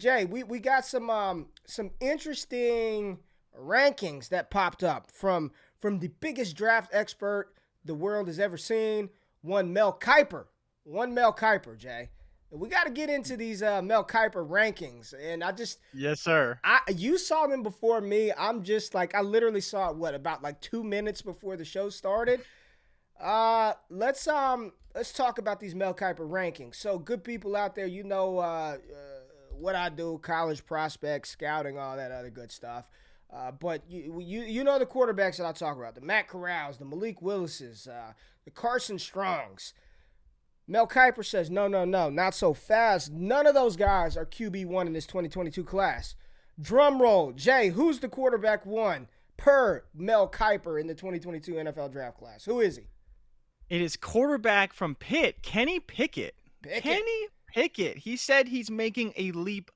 Jay, we got some interesting rankings that popped up from the biggest draft expert the world has ever seen, one Mel Kiper. One Mel Kiper, Jay. We got to get into these Mel Kiper rankings. And Yes, sir. you saw them before me. I'm just like, I literally saw it, about like 2 minutes before the show started. Let's talk about these Mel Kiper rankings. So, good people out there, what I do, college prospects, scouting, all that other good stuff. But you know the quarterbacks that I talk about, the Matt Corrals, the Malik Willises, the Carson Strongs. Mel Kiper says, no, not so fast. None of those guys are QB1 in this 2022 class. Drum roll. Jay, who's the quarterback one per Mel Kiper in the 2022 NFL draft class? Who is he? It is quarterback from Pitt, Kenny Pickett. Pickett. Kenny Pickett. He said he's making a leap,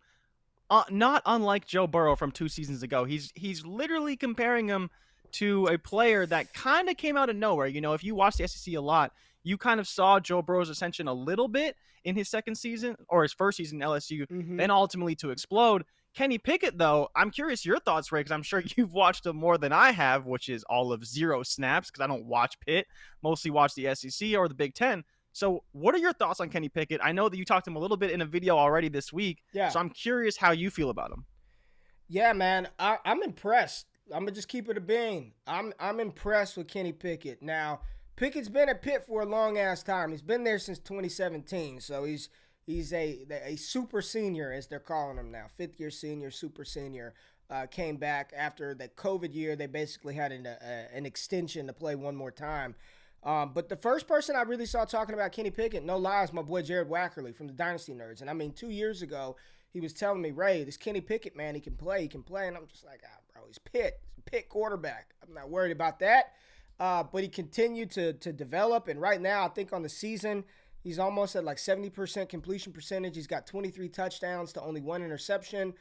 not unlike Joe Burrow from 2 seasons ago. He's literally comparing him to a player that kind of came out of nowhere. You know, if you watch the SEC a lot, you kind of saw Joe Burrow's ascension a little bit in his second season or his first season in LSU, then ultimately to explode. Kenny Pickett, though, I'm curious your thoughts, Ray, because I'm sure you've watched him more than I have, which is all of 0 snaps, because I don't watch Pitt, mostly watch the SEC or the Big Ten. So what are your thoughts on Kenny Pickett? I know that you talked to him a little bit in a video already this week, Yeah. so I'm curious how you feel about him. Yeah, man, I'm impressed. I'm gonna just keep it a bean. I'm impressed with Kenny Pickett. Now, Pickett's been at Pitt for a long ass time. He's been there since 2017, so he's a super senior, as they're calling him now, 5th-year senior, super senior. Came back after the COVID year. They basically had an extension to play one more time. But the first person I really saw talking about Kenny Pickett, no lies, my boy Jared Wackerly from the Dynasty Nerds. And I mean, 2 years ago, he was telling me, Ray, this Kenny Pickett, man, he can play. And I'm just like, bro, he's Pitt. He's a Pitt quarterback. I'm not worried about that. But he continued to develop. And right now, I think on the season, he's almost at like 70% completion percentage. He's got 23 touchdowns to only 1 interception.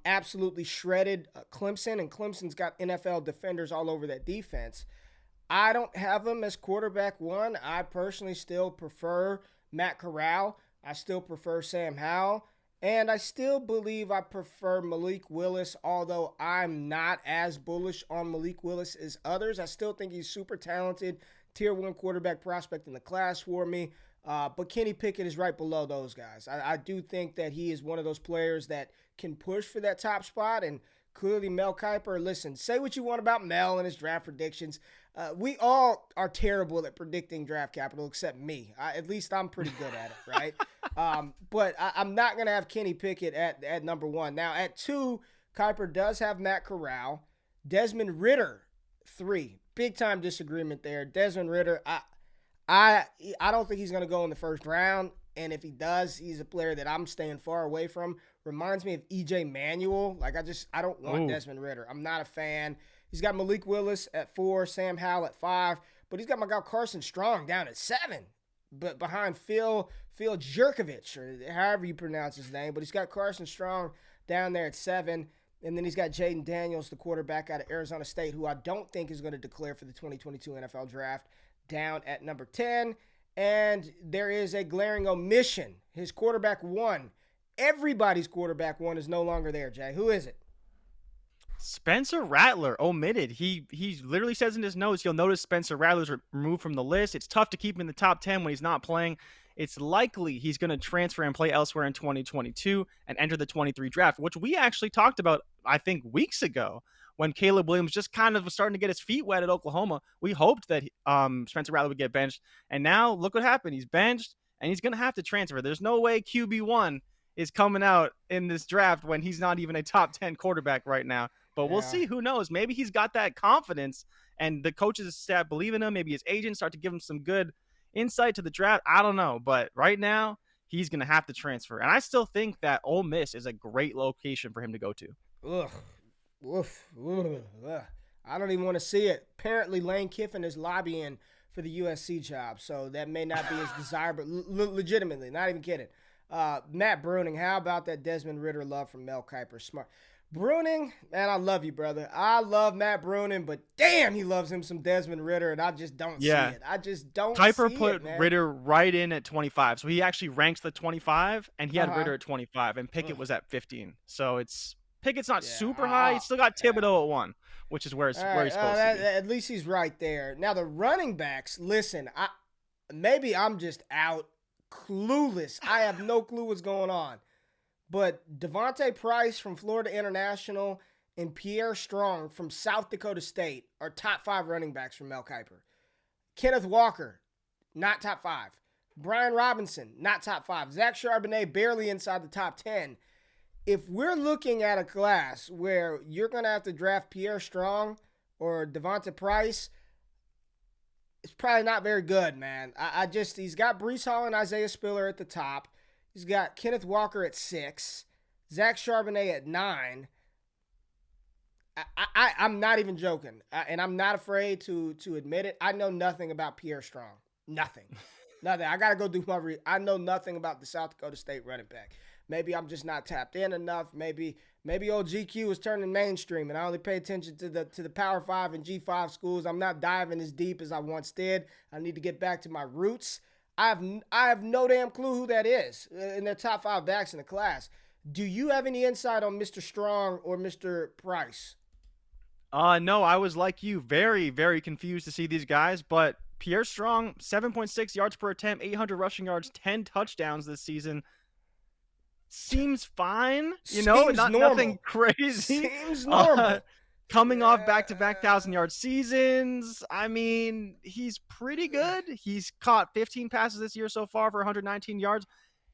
Absolutely shredded Clemson. And Clemson's got NFL defenders all over that defense. I don't have him as quarterback one. I personally still prefer Matt Corral. I still prefer Sam Howell. And I still believe I prefer Malik Willis, although I'm not as bullish on Malik Willis as others. I still think he's super talented, tier 1 quarterback prospect in the class for me. But Kenny Pickett is right below those guys. I do think that he is one of those players that can push for that top spot. And clearly Mel Kiper, listen, say what you want about Mel and his draft predictions. We all are terrible at predicting draft capital except me. At least I'm pretty good at it, right? But I'm not going to have Kenny Pickett at number 1. Now, at 2, Kiper does have Matt Corral. Desmond Ridder, 3. Big-time disagreement there. Desmond Ridder, I don't think he's going to go in the first round. And if he does, he's a player that I'm staying far away from. Reminds me of E.J. Manuel. I don't want Desmond Ridder. I'm not a fan. He's got Malik Willis at 4, Sam Howell at 5, but he's got my guy Carson Strong down at 7, but behind Phil Jerkovich, or however you pronounce his name, but he's got Carson Strong down there at 7, and then he's got Jaden Daniels, the quarterback out of Arizona State, who I don't think is going to declare for the 2022 NFL Draft, down at number 10, and there is a glaring omission. His quarterback 1, everybody's quarterback 1 is no longer there, Jay. Who is it? Spencer Rattler omitted. He literally says in his notes, you'll notice Spencer Rattler's removed from the list. It's tough to keep him in the top 10 when he's not playing. It's likely he's going to transfer and play elsewhere in 2022 and enter the 23 draft, which we actually talked about, I think, weeks ago when Caleb Williams just kind of was starting to get his feet wet at Oklahoma. We hoped that Spencer Rattler would get benched, and now look what happened. He's benched, and he's going to have to transfer. There's no way QB1 is coming out in this draft when he's not even a top 10 quarterback right now. But we'll see. Who knows? Maybe he's got that confidence and the coaches staff believe in him. Maybe his agents start to give him some good insight to the draft. I don't know. But right now, he's going to have to transfer. And I still think that Ole Miss is a great location for him to go to. Ugh. Oof. Ugh. I don't even want to see it. Apparently, Lane Kiffin is lobbying for the USC job, so that may not be as desirable. Legitimately, not even kidding. Matt Bruning, how about that Desmond Ridder love from Mel Kiper? Smart. Bruning, man, I love you, brother. I love Matt Bruning, but damn, he loves him some Desmond Ritter, and I just don't see Yeah. it. I just don't Kuiper see it, put man. Ritter right in at 25. So he actually ranks the 25, and he Uh had huh. Ritter at 25, and Pickett was at 15. So Pickett's not Yeah. super high. He's still got Yeah. Thibodeau at 1, which is All where right. he's supposed to be. At least he's right there. Now the running backs. Listen, maybe I'm just out clueless. I have no clue what's going on. But Devonte Price from Florida International and Pierre Strong from South Dakota State are top 5 running backs from Mel Kiper. Kenneth Walker, not top 5. Brian Robinson, not top 5. Zach Charbonnet, barely inside the top 10. If we're looking at a class where you're going to have to draft Pierre Strong or Devonte Price, it's probably not very good, man. He's got Brees Hall and Isaiah Spiller at the top. He's got Kenneth Walker at 6, Zach Charbonnet at 9. I'm not even joking, and I'm not afraid to admit it. I know nothing about Pierre Strong. Nothing. Nothing. I got to go do my I know nothing about the South Dakota State running back. Maybe I'm just not tapped in enough. Maybe old GQ is turning mainstream, and I only pay attention to the Power 5 and G5 schools. I'm not diving as deep as I once did. I need to get back to my roots. I have no damn clue who that is in their top 5 backs in the class. Do you have any insight on Mr. Strong or Mr. Price? No, I was like you, very, very confused to see these guys, but Pierre Strong, 7.6 yards per attempt, 800 rushing yards, 10 touchdowns this season. Seems fine, nothing crazy. Seems normal. Coming off back-to-back 1,000-yard seasons, I mean, he's pretty good. He's caught 15 passes this year so far for 119 yards.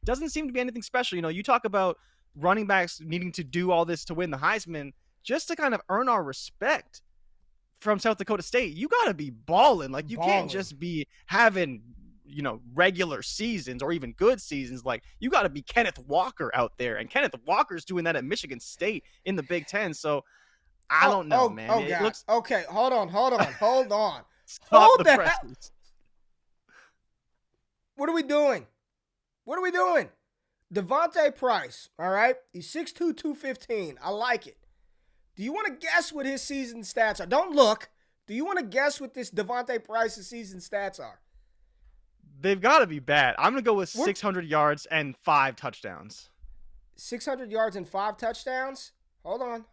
Doesn't seem to be anything special. You talk about running backs needing to do all this to win the Heisman. Just to kind of earn our respect from South Dakota State, you got to be balling. Like, you can't just be having, regular seasons or even good seasons. Like, you got to be Kenneth Walker out there. And Kenneth Walker's doing that at Michigan State in the Big Ten. So, I don't know, man. Oh, God. Okay, hold on. Stop Hold the the presses. What are we doing? Devonte Price, all right? He's 6'2", 215. I like it. Do you want to guess what his season stats are? Don't look. Do you want to guess what this Devonte Price's season stats are? They've got to be bad. I'm going to go with 600 yards and 5 touchdowns. 600 yards and 5 touchdowns? Hold on.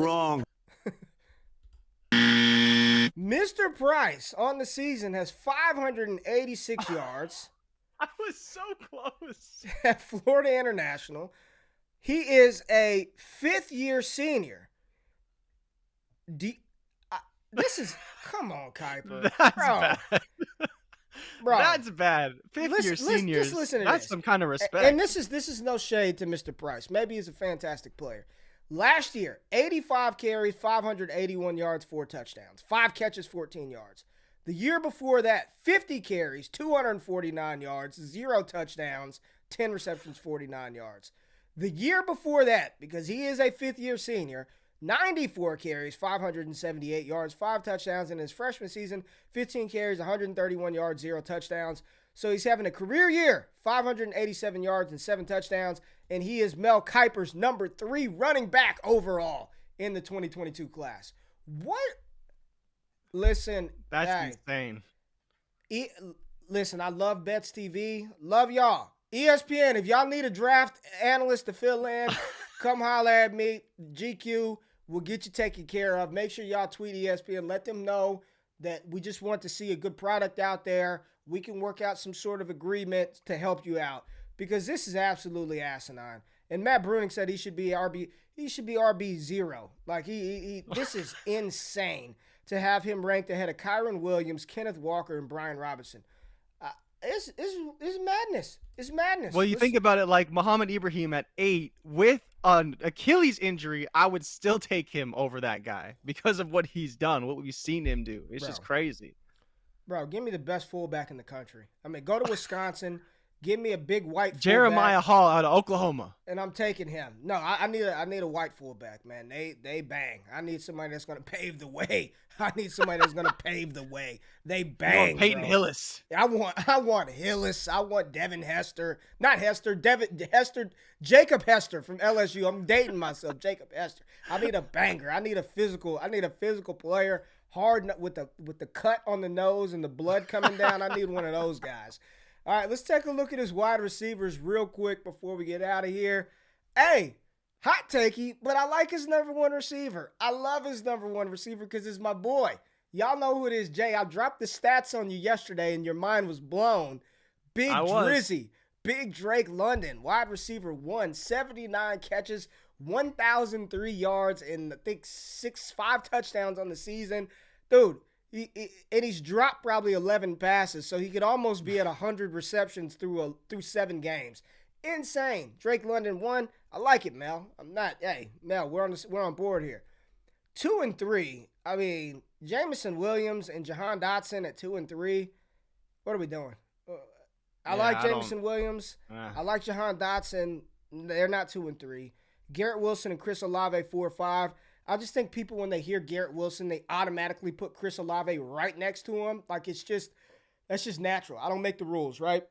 Wrong. Mr. Price on the season has 586 yards. I was so close. At Florida International. He is a 5th-year senior. Come on, Kiper. That's bad. Bro. That's bad. 5th-year seniors. Just listen to that's this. some kind of respect. And this is no shade to Mr. Price. Maybe he's a fantastic player. Last year, 85 carries, 581 yards, 4 touchdowns. 5 catches, 14 yards. The year before that, 50 carries, 249 yards, 0 touchdowns, 10 receptions, 49 yards. The year before that, because he is a 5th-year senior, 94 carries, 578 yards, 5 touchdowns. In his freshman season, 15 carries, 131 yards, 0 touchdowns. So he's having a career year, 587 yards and 7 touchdowns, and he is Mel Kiper's number 3 running back overall in the 2022 class. What? Listen. That's insane. Listen, I love Bets TV. Love y'all. ESPN, if y'all need a draft analyst to fill in, come holler at me. GQ will get you taken care of. Make sure y'all tweet ESPN. Let them know that we just want to see a good product out there. We can work out some sort of agreement to help you out because this is absolutely asinine. And Matt Bruning said he should be RB. He should be RB0. Like this is insane to have him ranked ahead of Kyron Williams, Kenneth Walker, and Brian Robinson. It's madness. It's madness. Well, you think about it, like Muhammad Ibrahim at 8 with an Achilles injury, I would still take him over that guy because of what he's done, what we've seen him do. It's just crazy. Bro, give me the best fullback in the country. I mean, go to Wisconsin, Give me a big white fullback, Jeremiah Hall out of Oklahoma. and I'm taking him. No, I need a white fullback, man. They bang. I need somebody that's gonna pave the way. I need somebody that's gonna pave the way. They You bang, want Peyton bro. Hillis? I want Hillis. I want Devin Hester. Not Hester. Devin Hester. Jacob Hester from LSU. I'm dating myself. Jacob Hester. I need a banger. I need a physical player. Hard with the cut on the nose and the blood coming down. I need one of those guys. All right, let's take a look at his wide receivers real quick before we get out of here. Hey, hot takey, but I like his number one receiver. I love his number one receiver because it's my boy. Y'all know who it is, Jay. I dropped the stats on you yesterday and your mind was blown. Big Drizzy, Big Drake London, wide receiver 1, 79 catches, 1,003 yards, and I think 5 touchdowns on the season. Dude, and he's dropped probably 11 passes, so he could almost be at 100 receptions through 7 games. Insane. Drake London 1. I like it, Mel. Mel, we're on board here. 2 and 3. I mean, Jameson Williams and Jahan Dotson at 2 and 3. What are we doing? I like Jameson Williams. I like Jahan Dotson. They're not 2 and 3. Garrett Wilson and Chris Olave 4 or 5. I just think people, when they hear Garrett Wilson, they automatically put Chris Olave right next to him. Like, that's just natural. I don't make the rules, right?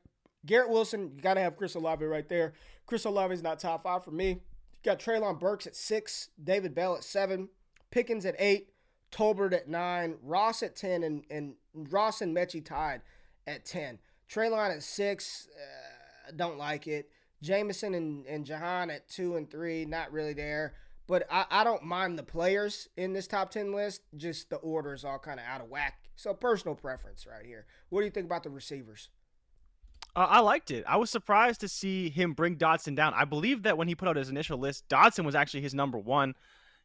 Garrett Wilson, you got to have Chris Olave right there. Chris Olave is not top 5 for me. You got Treylon Burks at 6, David Bell at 7, Pickens at 8, Tolbert at 9, Ross at 10, and Ross and Mechie tied at 10. Treylon at 6, don't like it. Jameson and Jahan at 2 and 3, not really there. But I don't mind the players in this top 10 list. Just the order is all kind of out of whack. So personal preference right here. What do you think about the receivers? I liked it. I was surprised to see him bring Dotson down. I believe that when he put out his initial list, Dotson was actually his number 1.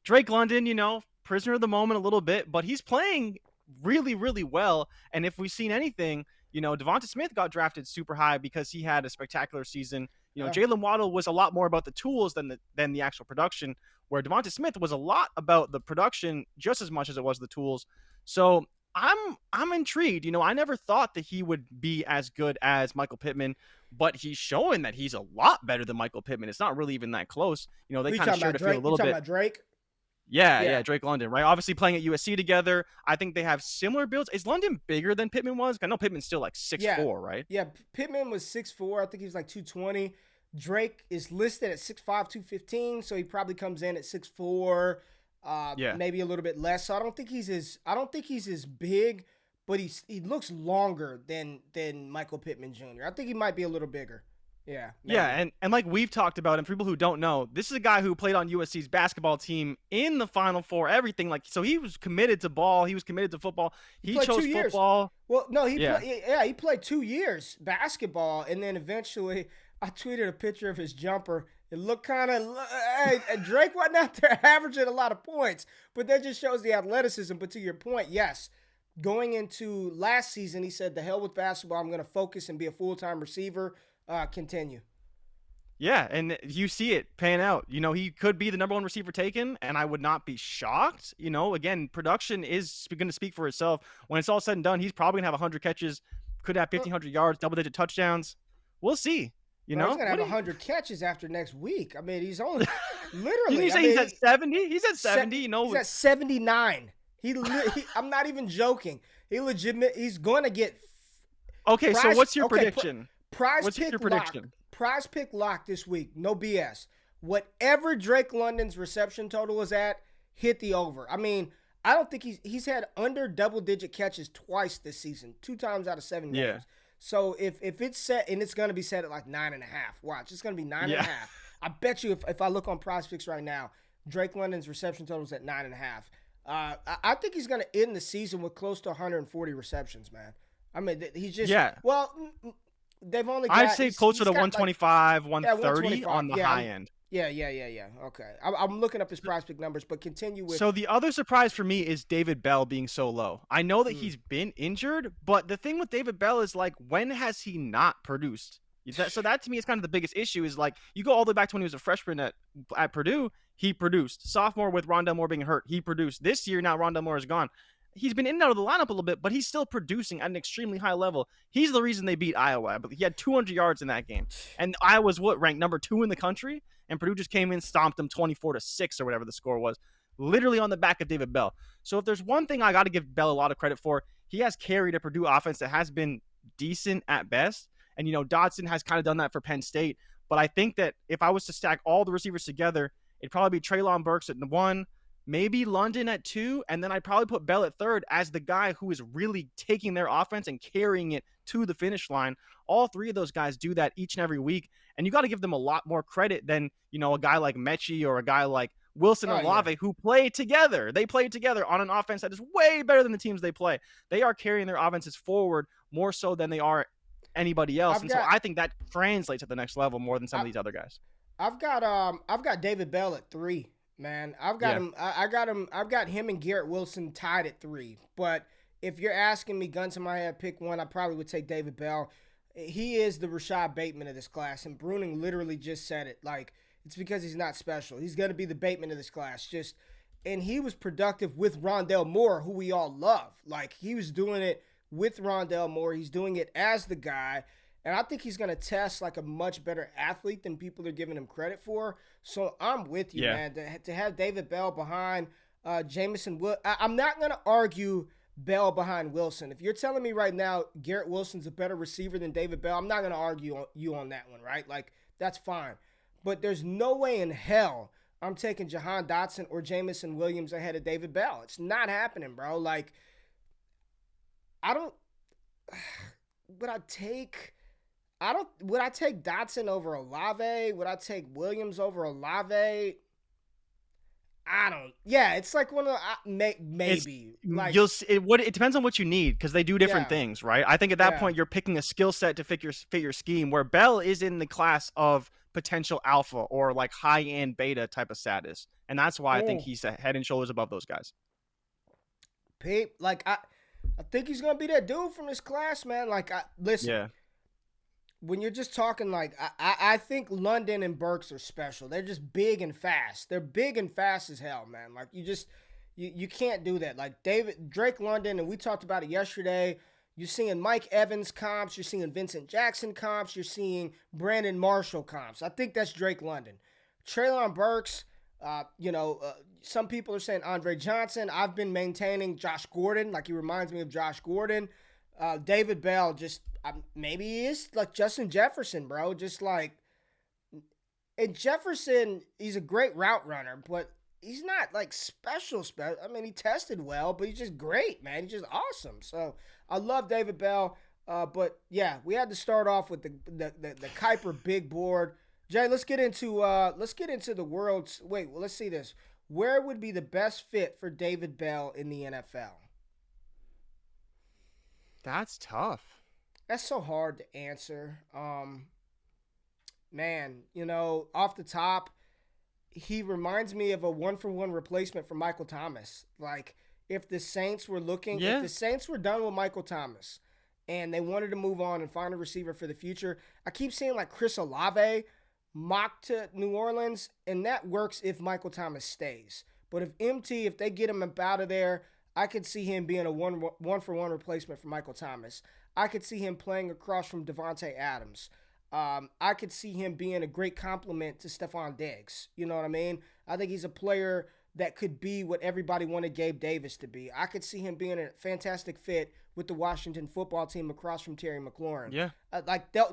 Drake London, prisoner of the moment a little bit, but he's playing really, really well. And if we've seen anything, Devonta Smith got drafted super high because he had a spectacular season. Jalen Waddle was a lot more about the tools than the actual production, where Devonta Smith was a lot about the production just as much as it was the tools. So I'm intrigued. I never thought that he would be as good as Michael Pittman, but he's showing that he's a lot better than Michael Pittman. It's not really even that close. They kind of shared a feel a little bit. You talking about Drake? Yeah, Drake London, right? Obviously playing at USC together. I think they have similar builds. Is London bigger than Pittman was? I know Pittman's still like 6'4", right? Yeah, Pittman was 6'4". I think he was like 220. Drake is listed at 6'5", 215, so he probably comes in at 6'4", maybe a little bit less. So I don't think he's as big, but he looks longer than Michael Pittman Jr. I think he might be a little bigger. Yeah. Maybe. Yeah, and like we've talked about, and for people who don't know, this is a guy who played on USC's basketball team in the Final Four, everything. Like, so he was committed to ball. He was committed to football. He chose football. Well, no, he played 2 years basketball, and then eventually I tweeted a picture of his jumper. It looked kind of, hey, Drake wasn't out there averaging a lot of points, but that just shows the athleticism. But to your point, yes, going into last season, he said, the hell with basketball. I'm going to focus and be a full-time receiver. Continue. Yeah, and you see it pan out. He could be the number 1 receiver taken, and I would not be shocked. Again, production is going to speak for itself. When it's all said and done, he's probably going to have 100 catches, could have 1,500 yards, double-digit touchdowns. We'll see. He's going to have 100 catches after next week. I mean, he's only literally. He's at 70? He's at 70, He's at 79. I'm not even joking. He's going to get. Okay, so what's your prediction? What's your prediction? Prize pick lock this week. No BS. Whatever Drake London's reception total is at, hit the over. I mean, I don't think he's had under double-digit catches twice this season, 2 times out of 7 games. So if it's set, and it's going to be set at like 9.5. Watch, it's going to be 9.5. I bet you if I look on Prize Picks right now, Drake London's reception total is at 9.5. I think he's going to end the season with close to 140 receptions, man. I mean, he's just well. They've only got, I'd say closer to 125, like, 130 on the high end. Yeah. Okay. I'm looking up his Prize Pick numbers, but continue with. So the other surprise for me is David Bell being so low. I know that he's been injured, but the thing with David Bell is, like, when has he not produced? So that to me is kind of the biggest issue, is like, you go all the way back to when he was a freshman at Purdue, he produced. Sophomore with Rondell Moore being hurt, he produced. This year, now Rondell Moore is gone. he's been in and out of the lineup a little bit, but he's still producing at an extremely high level. He's the reason they beat Iowa. But he had 200 yards in that game, and Iowa's ranked number 2 in the country, and Purdue just came in, stomped them 24-6 or whatever the score was, literally on the back of David Bell. So if there's one thing I got to give Bell a lot of credit for, he has carried a Purdue offense that has been decent at best. And, Dotson has kind of done that for Penn State. But I think that if I was to stack all the receivers together, it'd probably be Treylon Burks at 1, maybe London at 2, and then I'd probably put Bell at 3rd as the guy who is really taking their offense and carrying it to the finish line. All 3 of those guys do that each and every week, and you got to give them a lot more credit than, a guy like Mechie or a guy like Wilson and Olave, who play together. They play together on an offense that is way better than the teams they play. They are carrying their offenses forward more so than they are anybody else. So I think that translates at the next level more than some of these other guys. I've got David Bell at 3, man. I've got him and Garrett Wilson tied at 3. But if you're asking me, gun to my head, pick one, I probably would take David Bell. He is the Rashad Bateman of this class, and Bruning literally just said it. Like, it's because he's not special. He's going to be the Bateman of this class. And he was productive with Rondale Moore, who we all love. Like, he was doing it with Rondale Moore. He's doing it as the guy. And I think he's going to test like a much better athlete than people are giving him credit for. So I'm with you, man. To have David Bell behind Jamison, I'm not going to argue Bell behind Wilson. If you're telling me right now Garrett Wilson's a better receiver than David Bell, I'm not going to argue you on that one, right? Like, that's fine. But there's no way in hell I'm taking Jahan Dotson or Jamison Williams ahead of David Bell. It's not happening, bro. Like, would I take Dotson over Olave? Would I take Williams over Olave? It's like one of the, maybe. It depends on what you need, because they do different things, right? I think at that point you're picking a skill set to fit your scheme, where Bell is in the class of potential alpha or like high-end beta type of status. And that's why I think he's head and shoulders above those guys. Pete, like, I think he's going to be that dude from this class, man. Like, listen. Yeah. When you're just talking, like, I think London and Burks are special. They're just big and fast. They're big and fast as hell, man. Like, you can't do that. Like, Drake London, and we talked about it yesterday. You're seeing Mike Evans comps. You're seeing Vincent Jackson comps. You're seeing Brandon Marshall comps. I think that's Drake London. Treylon Burks, some people are saying Andre Johnson. I've been maintaining Josh Gordon. Like, he reminds me of Josh Gordon. David Bell, just maybe he is like Justin Jefferson, bro. Just like, and Jefferson, he's a great route runner, but he's not like special. I mean, he tested well, but he's just great, man. He's just awesome. So I love David Bell. But yeah, we had to start off with the Kiper big board. Jay, let's get into the world's. Let's see this. Where would be the best fit for David Bell in the NFL? That's tough. That's so hard to answer. Man, off the top, he reminds me of a 1-for-1 replacement for Michael Thomas. Like, if the Saints were if the Saints were done with Michael Thomas and they wanted to move on and find a receiver for the future, I keep seeing like Chris Olave mocked to New Orleans, and that works if Michael Thomas stays. But if they get him out of there, I could see him being a one-for-one replacement for Michael Thomas. I could see him playing across from Devonte Adams. I could see him being a great compliment to Stephon Diggs. You know what I mean? I think he's a player that could be what everybody wanted Gabe Davis to be. I could see him being a fantastic fit with the Washington football team across from Terry McLaurin. Yeah.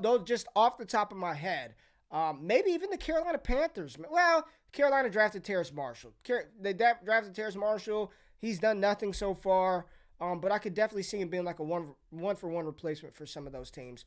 Those just off the top of my head. Maybe even the Carolina Panthers. Well, Carolina drafted Terrace Marshall. They drafted Terrace Marshall. He's done nothing so far. But I could definitely see him being like a one-for-one replacement for some of those teams.